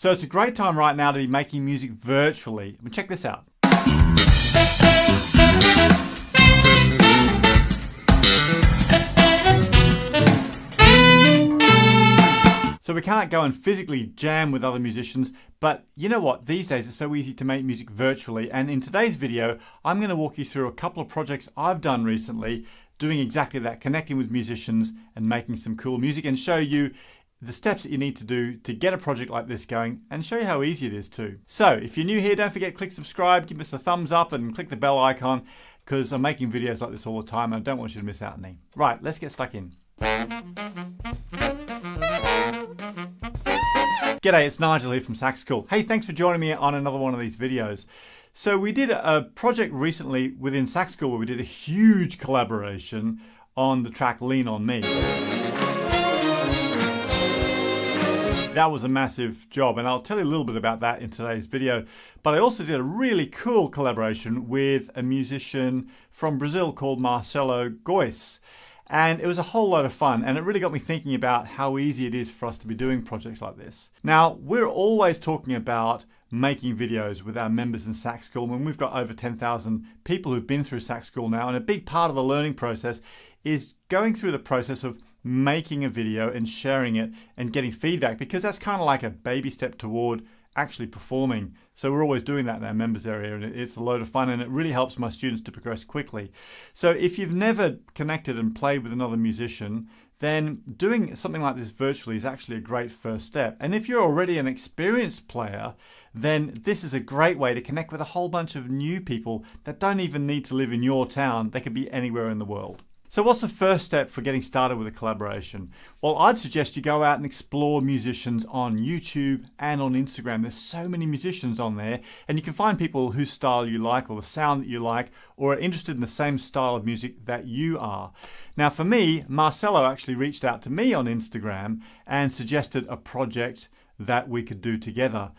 So it's a great time right now to be making music virtually. I mean, check this out. So we can't go and physically jam with other musicians, but you know what? These days it's so easy to make music virtually, and in today's video I'm going to walk you through a couple of projects I've done recently doing exactly that, connecting with musicians and making some cool music, and show you the steps that you need to do to get a project like this going, and show you how easy it is too. So if you're new here, don't forget to click subscribe, give us a thumbs up and click the bell icon, because I'm making videos like this all the time and I don't want you to miss out on any. Right, let's get stuck in. G'day, it's Nigel here from Sax School. Hey, thanks for joining me on another one of these videos. So we did a project recently within Sax School where we did a huge collaboration on the track Lean On Me. That was a massive job, and I'll tell you a little bit about that in today's video. But I also did a really cool collaboration with a musician from Brazil called Marcelo Gois. And it was a whole lot of fun, and it really got me thinking about how easy it is for us to be doing projects like this. Now, we're always talking about making videos with our members in Sax School, and we've got over 10,000 people who've been through Sax School now, and a big part of the learning process is going through the process of making a video and sharing it and getting feedback, because that's kind of like a baby step toward actually performing. So we're always doing that in our members area, and it's a load of fun, and it really helps my students to progress quickly. So if you've never connected and played with another musician, then doing something like this virtually is actually a great first step. And if you're already an experienced player, then this is a great way to connect with a whole bunch of new people that don't even need to live in your town. They could be anywhere in the world. So what's the first step for getting started with a collaboration? Well, I'd suggest you go out and explore musicians on YouTube and on Instagram. There's so many musicians on there, and you can find people whose style you like, or the sound that you like, or are interested in the same style of music that you are. Now for me, Marcelo actually reached out to me on Instagram and suggested a project that we could do together.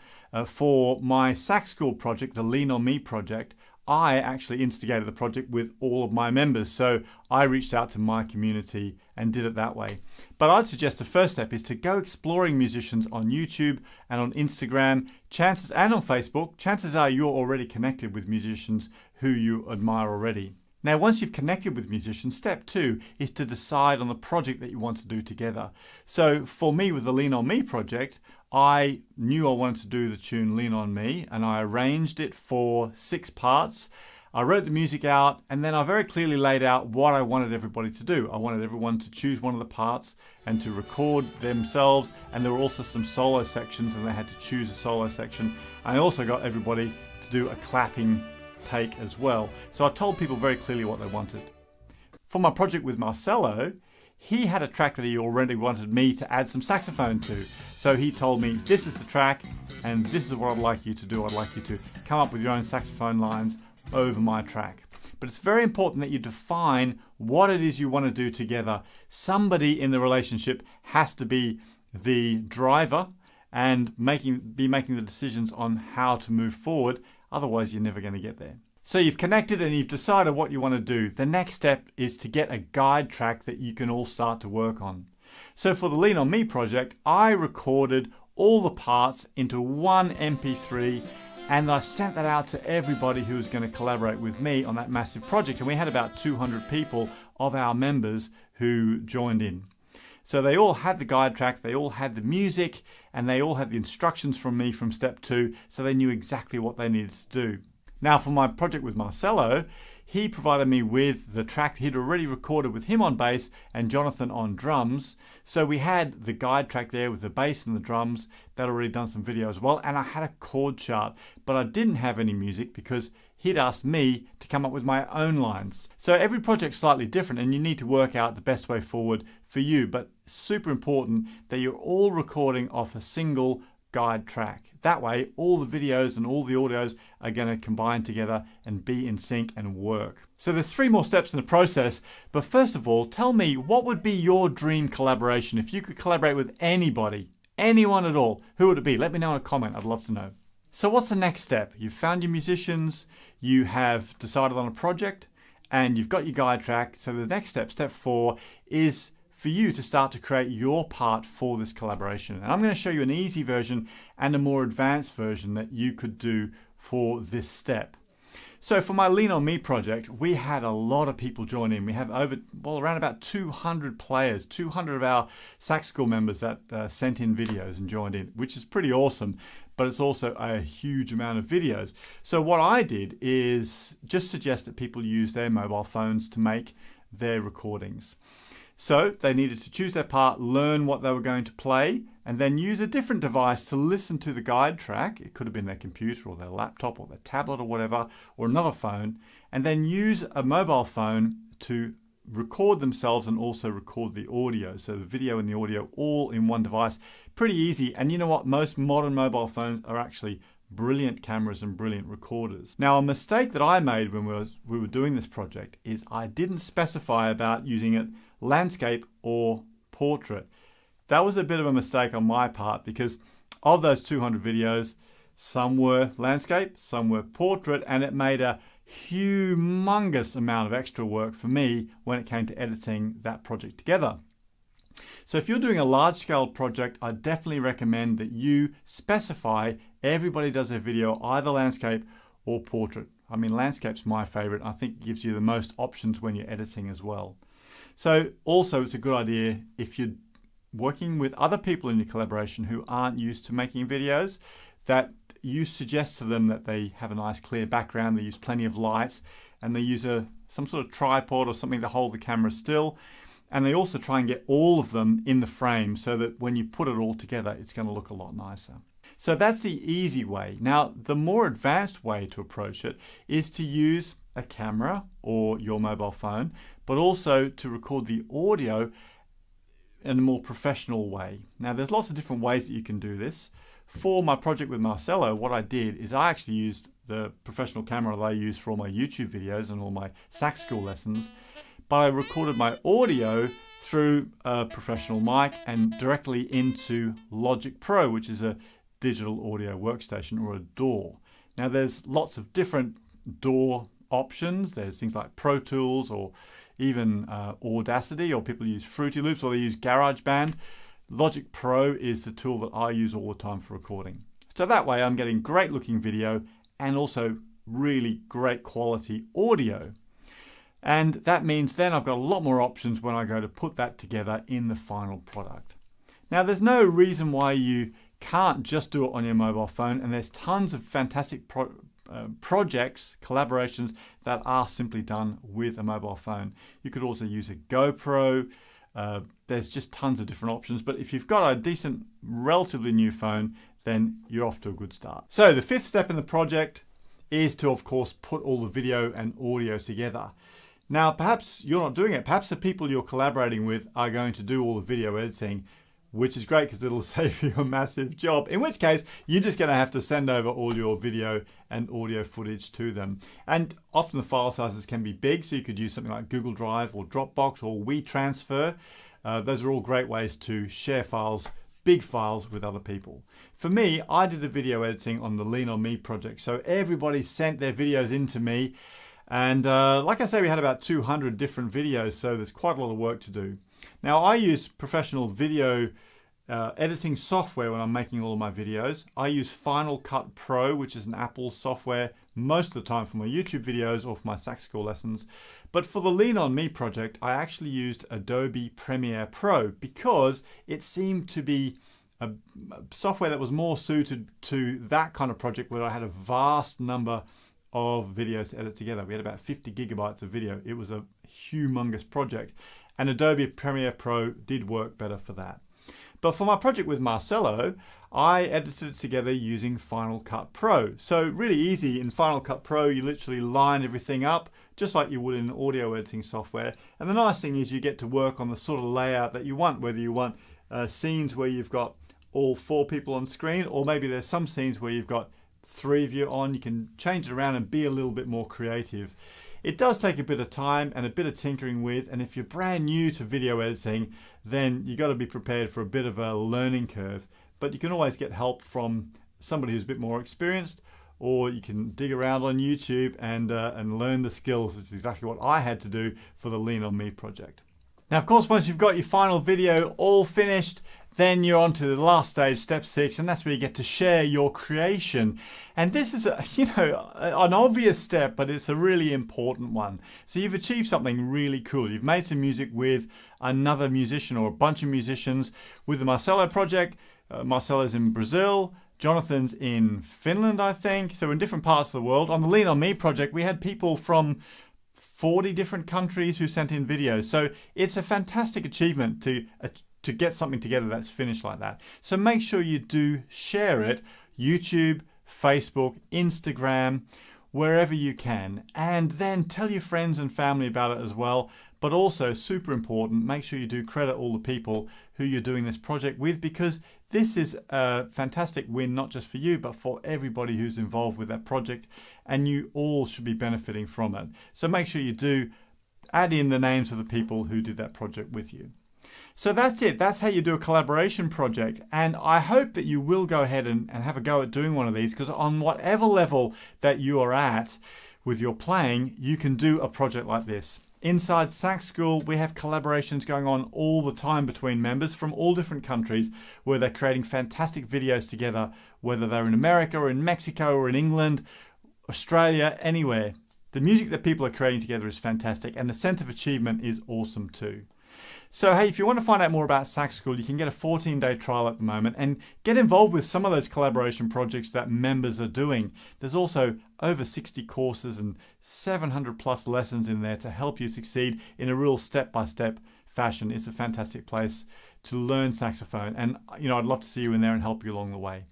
For my Sax School project, the Lean On Me project, I actually instigated the project with all of my members. So I reached out to my community and did it that way. But I'd suggest the first step is to go exploring musicians on YouTube and on Instagram, and on Facebook. Chances are you're already connected with musicians who you admire already. Now, once you've connected with musicians, step 2 is to decide on the project that you want to do together. So for me, with the Lean On Me project, I knew I wanted to do the tune Lean On Me, and I arranged it for 6 parts. I wrote the music out, and then I very clearly laid out what I wanted everybody to do. I wanted everyone to choose one of the parts and to record themselves, and there were also some solo sections, and they had to choose a solo section. I also got everybody to do a clapping take as well. So I told people very clearly what they wanted. For my project with Marcelo, he had a track that he already wanted me to add some saxophone to. So he told me, this is the track and this is what I'd like you to do. I'd like you to come up with your own saxophone lines over my track. But it's very important that you define what it is you want to do together. Somebody in the relationship has to be the driver and be making the decisions on how to move forward. Otherwise, you're never going to get there. So you've connected and you've decided what you want to do. The next step is to get a guide track that you can all start to work on. So for the Lean On Me project, I recorded all the parts into one MP3, and I sent that out to everybody who was going to collaborate with me on that massive project. And we had about 200 people of our members who joined in. So they all had the guide track, they all had the music, and they all had the instructions from me from step 2, so they knew exactly what they needed to do. Now for my project with Marcelo, he provided me with the track he'd already recorded with him on bass and Jonathan on drums. So we had the guide track there with the bass and the drums. That already done some video as well, and I had a chord chart, but I didn't have any music because he'd asked me to come up with my own lines. So every project's slightly different, and you need to work out the best way forward for you, but super important that you're all recording off a single guide track. That way, all the videos and all the audios are going to combine together and be in sync and work. So there's 3 more steps in the process, but first of all, tell me, what would be your dream collaboration? If you could collaborate with anybody, anyone at all, who would it be? Let me know in a comment, I'd love to know. So what's the next step? You've found your musicians, you have decided on a project, and you've got your guide track. So the next step, step 4, is for you to start to create your part for this collaboration. And I'm going to show you an easy version and a more advanced version that you could do for this step. So for my Lean On Me project, we had a lot of people join in. We have around about 200 players, 200 of our sax school members that sent in videos and joined in, which is pretty awesome, but it's also a huge amount of videos. So what I did is just suggest that people use their mobile phones to make their recordings. So they needed to choose their part, learn what they were going to play, and then use a different device to listen to the guide track. It could have been their computer or their laptop or their tablet or whatever, or another phone, and then use a mobile phone to record themselves and also record the audio. So the video and the audio all in one device. Pretty easy. And you know what? Most modern mobile phones are actually brilliant cameras and brilliant recorders. Now, a mistake that I made when we were doing this project is I didn't specify about using it landscape or portrait. That was a bit of a mistake on my part because of those 200 videos, some were landscape, some were portrait, and it made a humongous amount of extra work for me when it came to editing that project together. So if you're doing a large-scale project, I definitely recommend that you specify everybody does their video either landscape or portrait. I mean, landscape's my favorite. I think it gives you the most options when you're editing as well. So also it's a good idea if you're working with other people in your collaboration who aren't used to making videos, that you suggest to them that they have a nice clear background, they use plenty of light, and they use some sort of tripod or something to hold the camera still. And they also try and get all of them in the frame so that when you put it all together, it's going to look a lot nicer. So that's the easy way. Now, the more advanced way to approach it is to use a camera or your mobile phone, but also to record the audio in a more professional way. Now, there's lots of different ways that you can do this. For my project with Marcelo, what I did is I actually used the professional camera that I use for all my YouTube videos and all my sax school lessons, but I recorded my audio through a professional mic and directly into Logic Pro, which is a digital audio workstation, or a DAW. Now, there's lots of different DAW options. There's things like Pro Tools or even Audacity, or people use Fruity Loops, or they use GarageBand. Logic Pro is the tool that I use all the time for recording. So that way I'm getting great looking video and also really great quality audio. And that means then I've got a lot more options when I go to put that together in the final product. Now, there's no reason why you can't just do it on your mobile phone, and there's tons of fantastic projects, collaborations that are simply done with a mobile phone. You could also use a GoPro. There's just tons of different options, but if you've got a decent, relatively new phone, then you're off to a good start. So the fifth step in the project is to, of course, put all the video and audio together. Now, perhaps you're not doing it. Perhaps the people you're collaborating with are going to do all the video editing, which is great because it'll save you a massive job, in which case you're just going to have to send over all your video and audio footage to them. And often the file sizes can be big, so you could use something like Google Drive or Dropbox or WeTransfer. Those are all great ways to share files, big files, with other people. For me, I did the video editing on the Lean On Me project, so everybody sent their videos in to me. And like I say, we had about 200 different videos, so there's quite a lot of work to do. Now, I use professional video editing software when I'm making all of my videos. I use Final Cut Pro, which is an Apple software, most of the time for my YouTube videos or for my sax school lessons. But for the Lean On Me project, I actually used Adobe Premiere Pro because it seemed to be a software that was more suited to that kind of project where I had a vast number of videos to edit together. We had about 50 gigabytes of video. It was a humongous project, and Adobe Premiere Pro did work better for that. But for my project with Marcelo, I edited it together using Final Cut Pro. So really easy. In Final Cut Pro, you literally line everything up just like you would in audio editing software. And the nice thing is you get to work on the sort of layout that you want, whether you want scenes where you've got all 4 people on screen, or maybe there's some scenes where you've got 3 of you on. You can change it around and be a little bit more creative. It does take a bit of time and a bit of tinkering with, and if you're brand new to video editing, then you got to be prepared for a bit of a learning curve. But you can always get help from somebody who's a bit more experienced, or you can dig around on YouTube and learn the skills, which is exactly what I had to do for the Lean On Me project. Now, of course, once you've got your final video all finished, then you're on to the last stage, step 6, and that's where you get to share your creation. And this is, an obvious step, but it's a really important one. So you've achieved something really cool. You've made some music with another musician or a bunch of musicians with the Marcelo project. Marcelo's in Brazil. Jonathan's in Finland, I think. So in different parts of the world. On the Lean On Me project, we had people from 40 different countries who sent in videos. So it's a fantastic achievement to get something together that's finished like that. So make sure you do share it, YouTube, Facebook, Instagram, wherever you can, and then tell your friends and family about it as well. But also, super important, make sure you do credit all the people who you're doing this project with, because this is a fantastic win, not just for you, but for everybody who's involved with that project, and you all should be benefiting from it. So make sure you do add in the names of the people who did that project with you. So that's it. That's how you do a collaboration project. And I hope that you will go ahead and have a go at doing one of these, because on whatever level that you are at with your playing, you can do a project like this. Inside Sax School, we have collaborations going on all the time between members from all different countries where they're creating fantastic videos together, whether they're in America or in Mexico or in England, Australia, anywhere. The music that people are creating together is fantastic, and the sense of achievement is awesome too. So hey, if you want to find out more about Sax School, you can get a 14-day trial at the moment and get involved with some of those collaboration projects that members are doing. There's also over 60 courses and 700 plus lessons in there to help you succeed in a real step-by-step fashion. It's a fantastic place to learn saxophone, and I'd love to see you in there and help you along the way.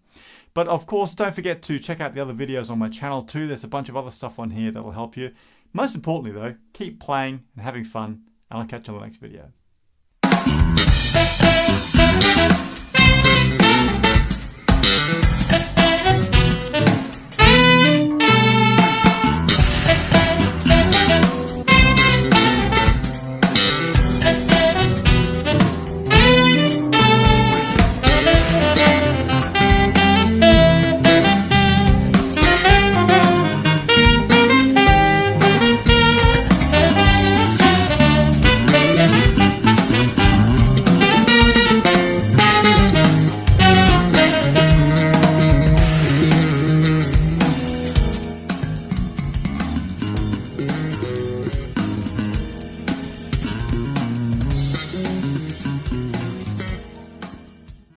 But of course, don't forget to check out the other videos on my channel too. There's a bunch of other stuff on here that will help you. Most importantly though, keep playing and having fun, and I'll catch you on the next video. Thank you.